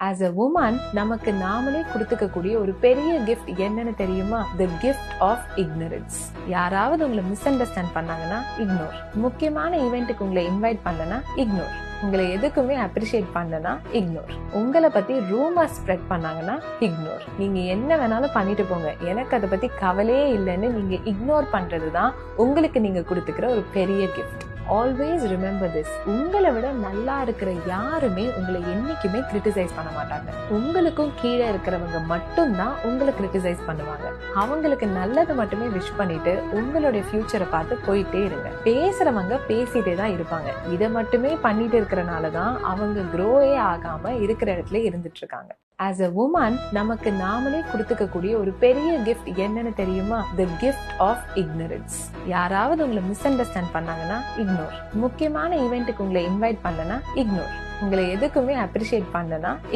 As a woman நமக்கு நாமளே கொடுத்துக்கக்கூடிய ஒரு பெரிய கிஃப்ட் என்னன்னு தெரியுமா? The gift of ignorance. யாராவது உங்களை மிஸ் அண்டர்ஸ்டாண்ட் பண்ணாங்கன்னா இக்னோர். முக்கியமான ஈவெண்ட்டுக்கு உங்களை இன்வைட் பண்ணனா இக்னோர். உங்களை எதுக்குமே அப்ரிஷியேட் பண்ணனா இக்னோர். உங்களை பத்தி ரூமர் ஸ்ப்ரெட் பண்ணாங்கன்னா இக்னோர். நீங்க என்ன வேணாலும் பண்ணிட்டு போங்க, எனக்கு அதை பத்தி கவலையே இல்லைன்னு நீங்க இக்னோர் பண்றதுதான் உங்களுக்கு நீங்க கொடுத்துக்கிற ஒரு பெரிய கிஃப்ட். Always remember this. உங்களை விட நல்லா இருக்கிற யாருமே உங்களை என்னைக்குமே கிரிட்டிசைஸ் பண்ண மாட்டாங்க. உங்களுக்கும் கீழே இருக்கிறவங்க மட்டும்தான் உங்களை கிரிட்டிசைஸ் பண்ணுவாங்க. அவங்களுக்கு நல்லது மட்டுமே விஷ் பண்ணிட்டு உங்களுடைய ஃபியூச்சரை பார்த்து போயிட்டே இருங்க. பேசுறவங்க பேசிட்டே தான் இருப்பாங்க. இதை மட்டுமே பண்ணிட்டு இருக்கிறனாலதான் அவங்க க்ரோவே ஆகாம இருக்கிற இடத்துல இருந்துட்டு இருக்காங்க. ஆஸ் அ உமன் நமக்கு நாமளே கொடுத்துக்கக்கூடிய ஒரு பெரிய கிஃப்ட் என்னன்னு தெரியுமா? The gift of ignorance. யாராவது உங்களை மிஸ் அண்டர்ஸ்டாண்ட் பண்ணாங்கன்னா இக்னோர். முக்கியமான ஈவெண்ட்டுக்கு உங்களை இன்வைட் பண்ணனா இக்னோர். உங்களை எதுக்குமே அப்ரிஷியேட் பண்ணனா